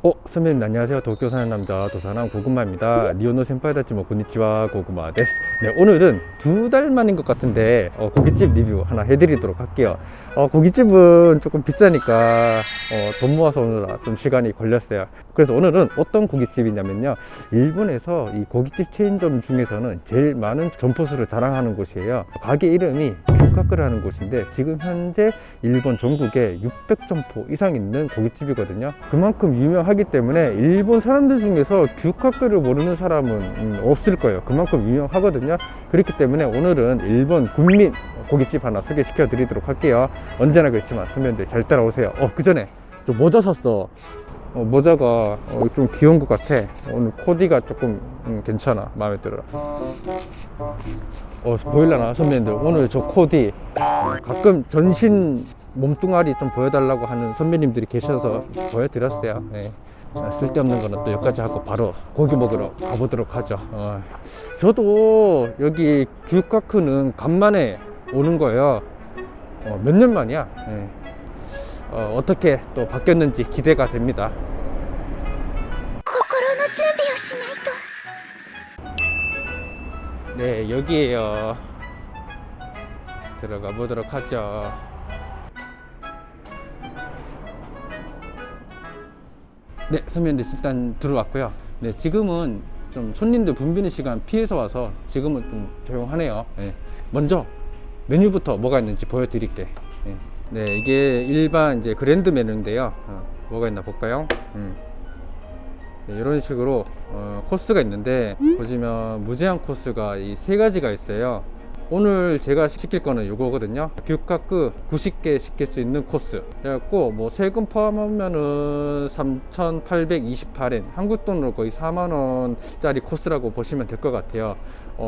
선배님 안녕하세요. 도쿄 사는 남자 도사남 고구마입니다. 리오노 센파이다치모 고니치와 고구마 데스. 네, 오늘은 2달 만인 것 같은데 고깃집 리뷰 하나 해드리도록 할게요. 고깃집은 조금 비싸니까 돈 모아서 오느라 좀 시간이 걸렸어요. 그래서 오늘은 어떤 고깃집이냐면요, 일본에서 이 고깃집 체인점 중에서는 제일 많은 점포수를 자랑하는 곳이에요. 가게 이름이 규카크라는 곳인데 지금 현재 일본 전국에 600점포 이상 있는 고깃집이거든요. 그만큼 유명하기 때문에 일본 사람들 중에서 규카크를 모르는 사람은 없을 거예요. 그만큼 유명하거든요. 그렇기 때문에 오늘은 일본 국민 고깃집 하나 소개시켜 드리도록 할게요. 언제나 그렇지만 선배님들 잘 따라오세요. 그 전에 저 모자 샀어. 모자가 좀 귀여운 것 같아. 오늘 코디가 조금 괜찮아. 마음에 들어. 보일라나 선배님들, 오늘 저 코디 가끔 전신 몸뚱아리 좀 보여달라고 하는 선배님들이 계셔서 보여드렸어요. 네. 쓸데없는 거는 또 여기까지 하고 바로 고기 먹으러 가보도록 하죠. 저도 여기 규카크는 간만에 오는 거예요. 몇 년 만이야. 네. 어떻게 또 바뀌었는지 기대가 됩니다. 네, 여기에요. 들어가 보도록 하죠. 네, 선배님들 일단 들어왔고요. 네, 지금은 좀 손님들 붐비는 시간 피해서 와서 지금은 좀 조용하네요. 네, 먼저 메뉴부터 뭐가 있는지 보여드릴게. 네, 이게 일반 이제 그랜드 메뉴인데요. 뭐가 있나 볼까요? 네, 이런 식으로 코스가 있는데 보시면 무제한 코스가 이 3가지가 있어요. 오늘 제가 시킬 거는 이거거든요. 규카크 90개 시킬 수 있는 코스. 그래갖고 뭐 세금 포함하면은 3,828엔, 한국 돈으로 거의 4만원짜리 코스라고 보시면 될 것 같아요.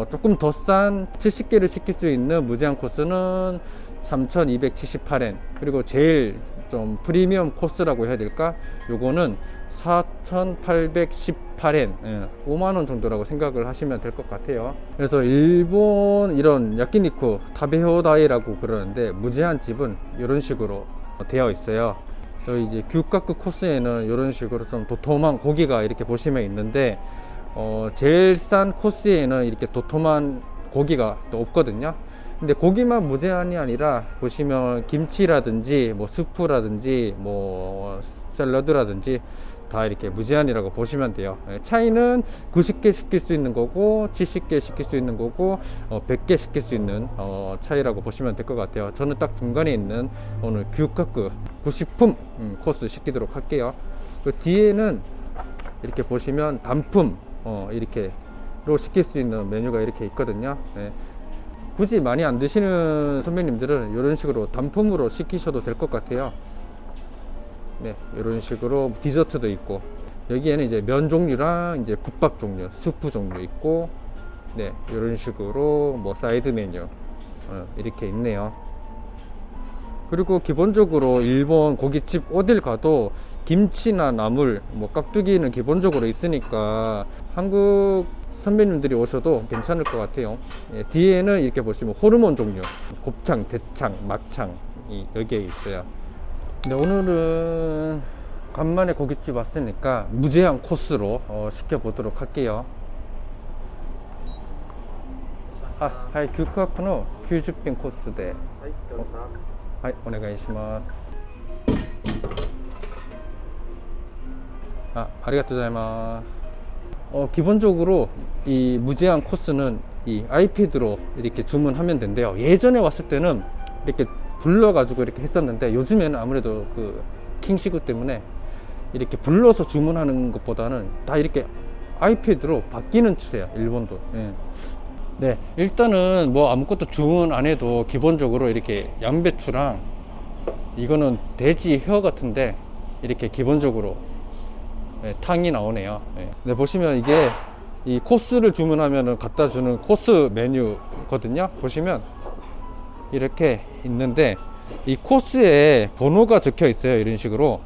조금 더 싼 70개를 시킬 수 있는 무제한 코스는 3,278엔, 그리고 제일 좀 프리미엄 코스라고 해야 될까? 요거는 4,818엔, 5만원 정도라고 생각을 하시면 될 것 같아요. 그래서 일본 이런 야끼니쿠 타베호다이라고 그러는데 무제한 집은 이런 식으로 되어 있어요. 저희 이제 규카크 코스에는 이런 식으로 좀 도톰한 고기가 이렇게 보시면 있는데 제일 싼 코스에는 이렇게 도톰한 고기가 또 없거든요. 근데 고기만 무제한이 아니라 보시면 김치라든지 뭐 스프라든지 뭐 샐러드라든지 다 이렇게 무제한이라고 보시면 돼요. 차이는 90개 시킬 수 있는 거고 70개 시킬 수 있는 거고 100개 시킬 수 있는 차이라고 보시면 될 것 같아요. 저는 딱 중간에 있는 오늘 규카크 90품 코스 시키도록 할게요. 그 뒤에는 이렇게 보시면 단품 이렇게로 시킬 수 있는 메뉴가 이렇게 있거든요. 굳이 많이 안 드시는 선배님들은 이런 식으로 단품으로 시키셔도 될 것 같아요. 네, 이런 식으로 디저트도 있고, 여기에는 이제 면 종류랑 이제 국밥 종류, 스프 종류 있고, 네, 이런 식으로 뭐 사이드 메뉴 이렇게 있네요. 그리고 기본적으로 일본 고깃집 어딜 가도 김치나 나물, 뭐 깍두기는 기본적으로 있으니까 한국 선배님들이 오셔도 괜찮을 것 같아요. 뒤에는 이렇게 보시면 호르몬 종류, 곱창, 대창, 막창 여기에 있어요. 근데 오늘은 간만에 고깃집 왔으니까 무제한 코스로 시켜보도록 할게요. 하이, 규카쿠노 90빈 코스で 하이, 오네가이시마스. 아리가또 고자이마스. 기본적으로 이 무제한 코스는 이 아이패드로 이렇게 주문하면 된대요. 예전에 왔을 때는 이렇게 불러가지고 이렇게 했었는데 요즘에는 아무래도 그 킹시구 때문에 이렇게 불러서 주문하는 것보다는 다 이렇게 아이패드로 바뀌는 추세야, 일본도. 네, 일단은 뭐 아무것도 주문 안 해도 기본적으로 이렇게 양배추랑 이거는 돼지 혀 같은데 이렇게 기본적으로 탕이 나오네요. 네, 보시면 이게 이 코스를 주문하면 갖다 주는 코스 메뉴거든요. 보시면 이렇게 있는데 이 코스에 번호가 적혀 있어요. 이런 식으로.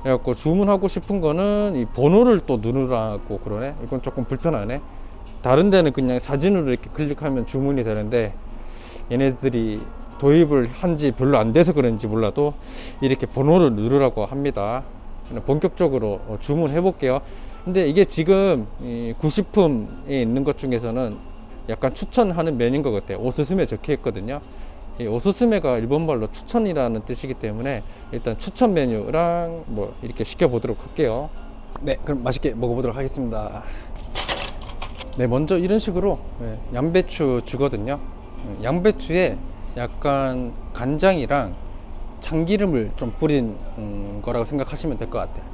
그래갖고 주문하고 싶은 거는 이 번호를 또 누르라고 그러네. 이건 조금 불편하네. 다른 데는 그냥 사진으로 이렇게 클릭하면 주문이 되는데 얘네들이 도입을 한지 별로 안 돼서 그런지 몰라도 이렇게 번호를 누르라고 합니다. 본격적으로 주문해 볼게요. 근데 이게 지금 이 구식품에 있는 것 중에서는 약간 추천하는 메뉴인 것 같아요. 오스스메 적혀 있거든요. 이 오스스메가 일본말로 추천이라는 뜻이기 때문에 일단 추천 메뉴랑 뭐 이렇게 시켜 보도록 할게요. 네, 그럼 맛있게 먹어보도록 하겠습니다. 네, 먼저 이런 식으로 양배추 주거든요. 양배추에 약간 간장이랑 참기름을 좀 뿌린 거라고 생각하시면 될 것 같아요.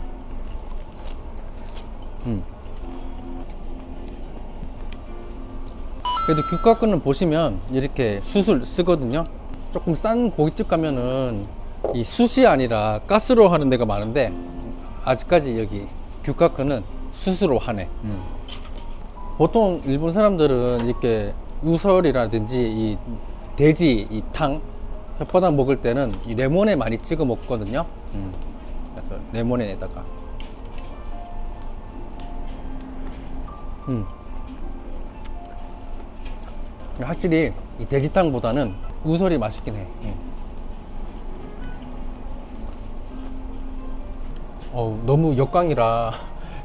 그래도 규카크는 보시면 이렇게 숯을 쓰거든요. 조금 싼 고깃집 가면은 이 숯이 아니라 가스로 하는 데가 많은데 아직까지 여기 규카크는 숯으로 하네. 보통 일본 사람들은 이렇게 우설이라든지 이 돼지 이 탕 혓바닥 먹을 때는 이 레몬에 많이 찍어 먹거든요. 그래서 레몬에다가 확실히 이 돼지탕보다는 우설이 맛있긴 해. 너무 역광이라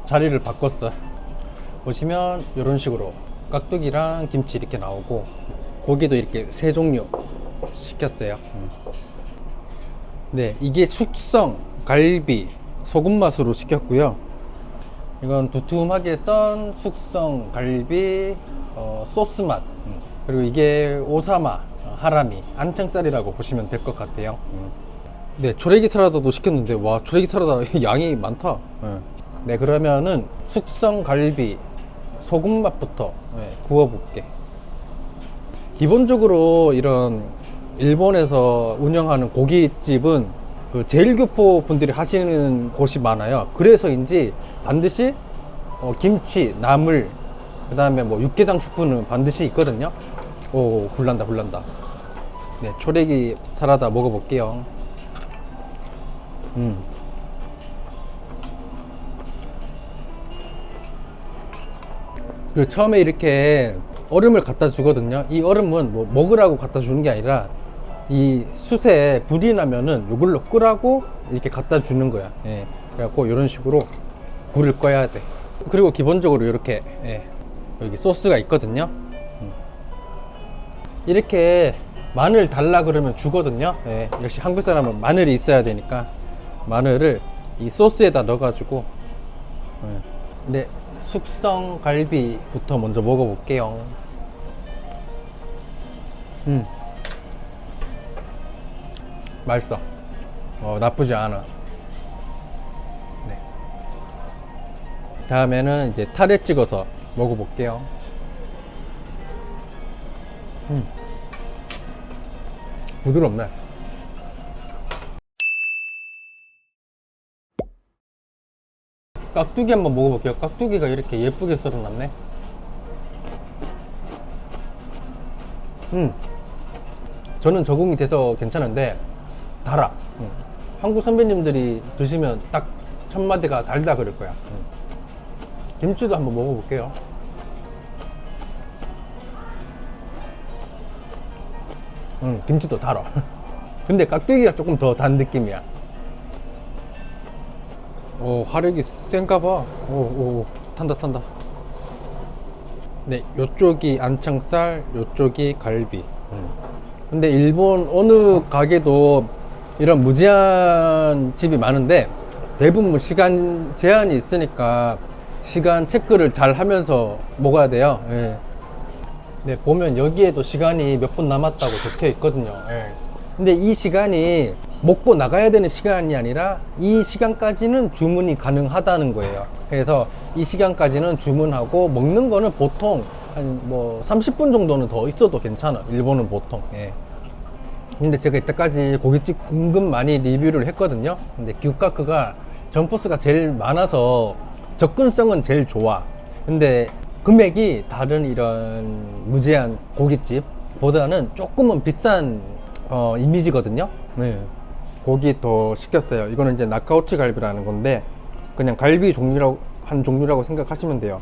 자리를 바꿨어. 보시면 이런 식으로 깍두기랑 김치 이렇게 나오고 고기도 이렇게 세 종류 시켰어요. 네, 이게 숙성 갈비 소금 맛으로 시켰고요. 이건 두툼하게 썬 숙성 갈비 소스 맛. 그리고 이게 오사마 하라미 안창살이라고 보시면 될 것 같아요. 네, 조래기 사라다도 시켰는데 와, 조래기 사라다 양이 많다. 네, 그러면은 숙성 갈비 소금 맛부터 구워볼게. 기본적으로 이런 일본에서 운영하는 고깃집은 그 제일교포 분들이 하시는 곳이 많아요. 그래서인지 반드시 김치, 나물, 그 다음에 뭐 육개장 스프는 반드시 있거든요. 오, 불난다. 네, 초래기 사라다 먹어볼게요. 그 처음에 이렇게 얼음을 갖다 주거든요. 이 얼음은 뭐 먹으라고 갖다 주는 게 아니라 이 숯에 불이 나면은 이걸로 끄라고 이렇게 갖다 주는 거야. 그래갖고 이런 식으로 불을 꺼야 돼. 그리고 기본적으로 이렇게 여기 소스가 있거든요. 이렇게 마늘 달라 그러면 주거든요. 역시 한국 사람은 마늘이 있어야 되니까 마늘을 이 소스에다 넣어가지고. 근데 숙성 갈비부터 먼저 먹어볼게요. 맛있어. 나쁘지 않아. 네. 다음에는 이제 타레 찍어서 먹어볼게요. 부드럽네. 깍두기 한번 먹어볼게요. 깍두기가 이렇게 예쁘게 썰어놨네. 저는 적응이 돼서 괜찮은데 달아. 한국 선배님들이 드시면 딱 첫 마디가 달다 그럴 거야. 김치도 한번 먹어볼게요. 김치도 달아. 근데 깍두기가 조금 더 단 느낌이야. 화력이 센가 봐. 탄다. 네, 요쪽이 안창살, 요쪽이 갈비. 근데 일본 어느 가게도 이런 무제한 집이 많은데 대부분 시간 제한이 있으니까 시간 체크를 잘 하면서 먹어야 돼요. 네, 보면 여기에도 시간이 몇 분 남았다고 적혀 있거든요. 근데 이 시간이 먹고 나가야 되는 시간이 아니라 이 시간까지는 주문이 가능하다는 거예요. 그래서 이 시간까지는 주문하고 먹는 거는 보통 한 뭐 30분 정도는 더 있어도 괜찮아. 일본은 보통. 근데 제가 이때까지 고깃집 은근 많이 리뷰를 했거든요. 근데 규카크가 점포수가 제일 많아서 접근성은 제일 좋아. 근데 금액이 다른 이런 무제한 고깃집보다는 조금은 비싼 이미지거든요. 고기 더 시켰어요. 이거는 이제 나카오치 갈비라는 건데 그냥 갈비 종류라고 한 종류라고 생각하시면 돼요.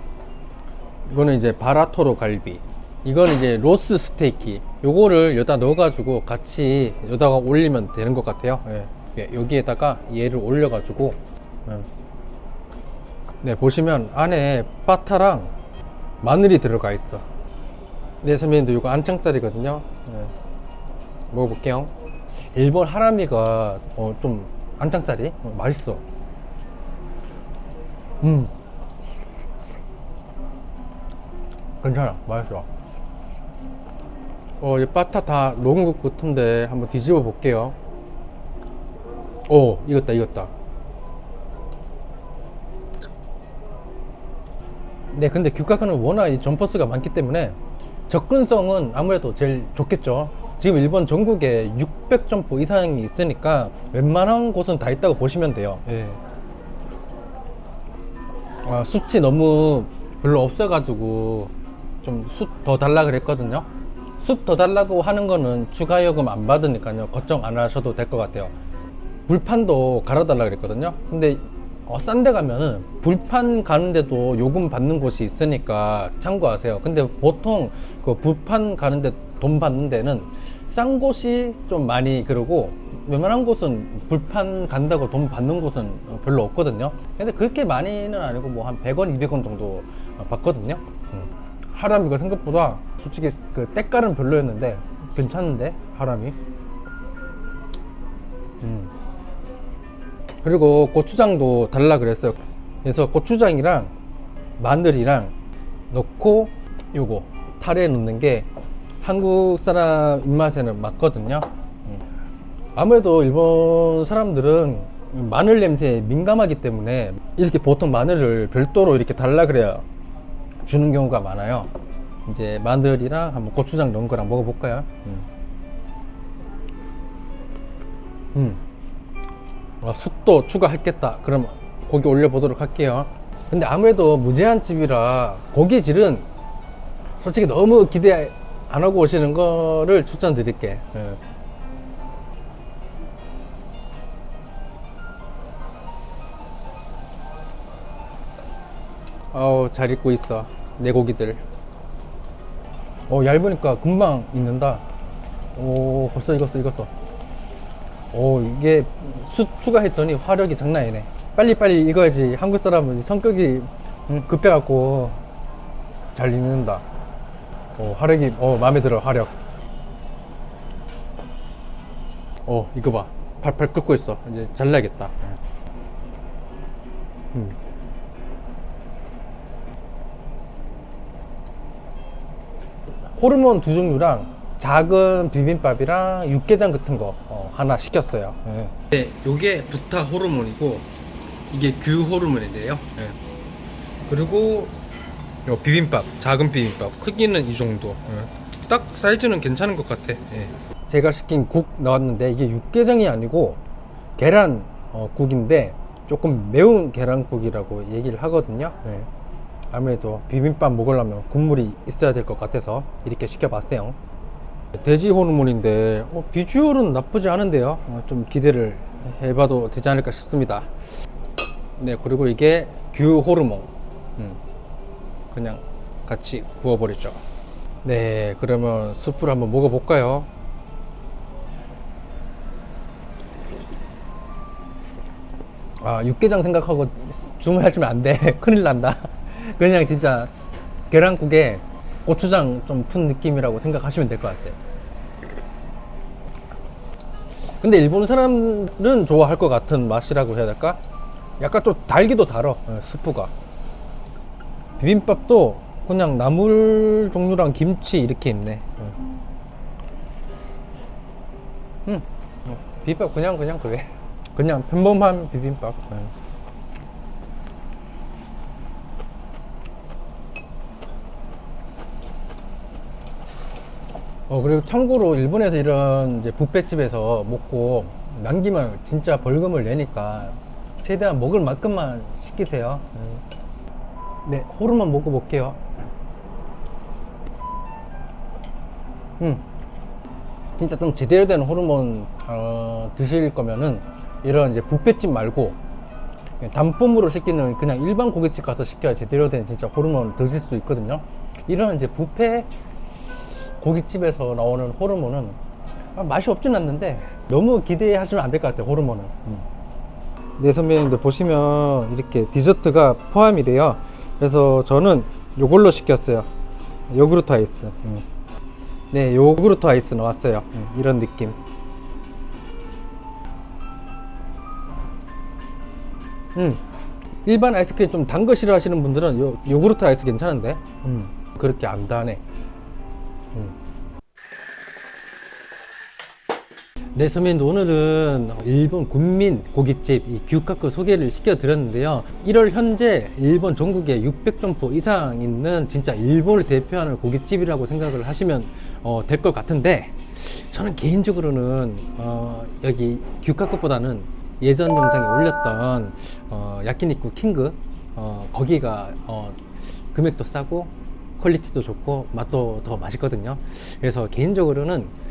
이거는 이제 바라토로 갈비, 이거는 이제 로스 스테이키. 요거를 여기다 넣어가지고 같이 여기다가 올리면 되는 것 같아요. 여기에다가 얘를 올려가지고 네, 보시면 안에 바타랑 마늘이 들어가 있어. 네, 선배님도 이거 안창살이거든요. 네. 먹어볼게요. 일본 하라미가 좀 안창살이 맛있어. 괜찮아, 맛있어. 이 바타 다 녹은 것 같은데 한번 뒤집어 볼게요. 오, 익었다. 네, 근데 규카크는 워낙 이 점퍼스가 많기 때문에 접근성은 아무래도 제일 좋겠죠. 지금 일본 전국에 600점포 이상이 있으니까 웬만한 곳은 다 있다고 보시면 돼요. 예. 숯이 너무 별로 없어가지고 좀 숯 더 달라 그랬거든요. 숯 더 달라고 하는 거는 추가 요금 안 받으니까요, 걱정 안 하셔도 될 것 같아요. 불판도 갈아달라 그랬거든요. 근데 싼 데 가면은 불판 가는데도 요금 받는 곳이 있으니까 참고하세요. 근데 보통 그 불판 가는데 돈 받는 데는 싼 곳이 좀 많이 그러고, 웬만한 곳은 불판 간다고 돈 받는 곳은 별로 없거든요. 근데 그렇게 많이는 아니고 뭐 한 100원, 200원 정도 받거든요. 하라미가 생각보다 솔직히 그 때깔은 별로였는데 괜찮은데, 하라미. 그리고 고추장도 달라 그랬어요. 그래서 고추장이랑 마늘이랑 넣고 요거 타레 넣는 게 한국 사람 입맛에는 맞거든요. 아무래도 일본 사람들은 마늘 냄새에 민감하기 때문에 이렇게 보통 마늘을 별도로 이렇게 달라 그래야 주는 경우가 많아요. 이제 마늘이랑 한번 고추장 넣은 거랑 먹어볼까요? 숯도 추가했겠다. 그럼 고기 올려보도록 할게요. 근데 아무래도 무제한 집이라 고기 질은 솔직히 너무 기대 안 하고 오시는 거를 추천드릴게. 잘 익고 있어, 내 고기들. 얇으니까 금방 익는다. 벌써 익었어. 이게 숯 추가했더니 화력이 장난 아니네. 빨리빨리 익어야지. 한국 사람은 성격이 급해갖고 잘 익는다. 화력이 마음에 들어. 화력. 이거 봐, 팔팔 끓고 있어. 이제 잘라야겠다. 호르몬 2종류랑 작은 비빔밥이랑 육개장 같은 거 하나 시켰어요. 네, 요게 부타 호르몬이고 이게 규 호르몬인데요. 네. 그리고 요 비빔밥, 작은 비빔밥 크기는 이 정도. 네. 딱 사이즈는 괜찮은 것 같아. 네. 제가 시킨 국 나왔는데 이게 육개장이 아니고 계란 국인데 조금 매운 계란국이라고 얘기를 하거든요. 네. 아무래도 비빔밥 먹으려면 국물이 있어야 될 것 같아서 이렇게 시켜봤어요. 돼지 호르몬인데 비주얼은 나쁘지 않은데요. 좀 기대를 해봐도 되지 않을까 싶습니다. 네, 그리고 이게 규 호르몬. 그냥 같이 구워버리죠. 네, 그러면 수프를 한번 먹어볼까요? 육개장 생각하고 주문하시면 안 돼. 큰일 난다. 그냥 진짜 계란국에 고추장 좀 푼 느낌이라고 생각하시면 될 것 같아요. 근데 일본 사람은 좋아할 것 같은 맛이라고 해야 될까? 약간 좀 달기도 달어, 스프가. 비빔밥도 그냥 나물 종류랑 김치 이렇게 있네. 비빔밥 그냥 그래. 그냥 평범한 비빔밥. 그리고 참고로 일본에서 이런 이제 뷔페집에서 먹고 남기면 진짜 벌금을 내니까 최대한 먹을 만큼만 시키세요. 네, 호르몬 먹어볼게요. 진짜 좀 제대로 된 호르몬 드실 거면은 이런 이제 뷔페집 말고 단품으로 시키는 그냥 일반 고깃집 가서 시켜야 제대로 된 진짜 호르몬 드실 수 있거든요. 이런 이제 뷔페 고깃집에서 나오는 호르몬은 맛이 없진 않는데 너무 기대하시면 안 될 것 같아요. 호르몬은 네, 선배님들 보시면 이렇게 디저트가 포함이 돼요. 그래서 저는 요걸로 시켰어요. 요구르트 아이스. 네, 요구르트 아이스 나왔어요. 이런 느낌. 일반 아이스크림 좀 단 거 싫어하시는 분들은 요구르트 아이스 괜찮은데 그렇게 안 다네. 네, 선배님들, 오늘은 일본 군민 고깃집 이 규카쿠 소개를 시켜드렸는데요. 1월 현재 일본 전국에 600점포 이상 있는 진짜 일본을 대표하는 고깃집이라고 생각을 하시면 될 것 같은데, 저는 개인적으로는 여기 규카쿠보다는 예전 영상에 올렸던 야끼니쿠 킹그, 거기가 금액도 싸고 퀄리티도 좋고 맛도 더 맛있거든요. 그래서 개인적으로는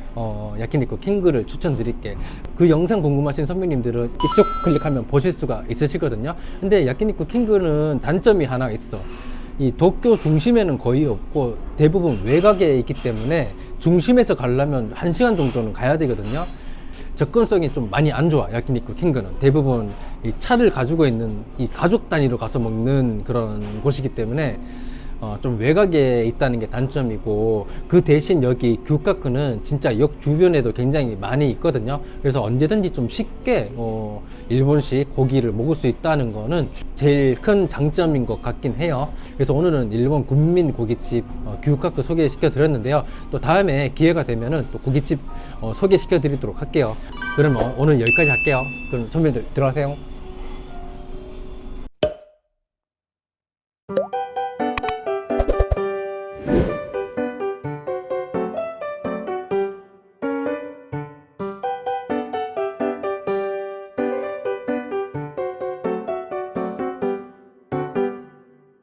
야끼니쿠 킹그를 추천드릴게. 그 영상 궁금하신 선배님들은 이쪽 클릭하면 보실 수가 있으시거든요. 근데 야끼니쿠 킹그는 단점이 하나 있어. 이 도쿄 중심에는 거의 없고 대부분 외곽에 있기 때문에 중심에서 가려면 1시간 정도는 가야 되거든요. 접근성이 좀 많이 안 좋아. 야끼니쿠 킹그는 대부분 이 차를 가지고 있는 이 가족 단위로 가서 먹는 그런 곳이기 때문에 좀 외곽에 있다는 게 단점이고, 그 대신 여기 규카쿠는 진짜 역 주변에도 굉장히 많이 있거든요. 그래서 언제든지 좀 쉽게 일본식 고기를 먹을 수 있다는 거는 제일 큰 장점인 것 같긴 해요. 그래서 오늘은 일본 군민 고깃집 규카쿠 소개시켜 드렸는데요. 또 다음에 기회가 되면은 또 고깃집 소개시켜 드리도록 할게요. 그러면 오늘 여기까지 할게요. 그럼 선배님들 들어가세요.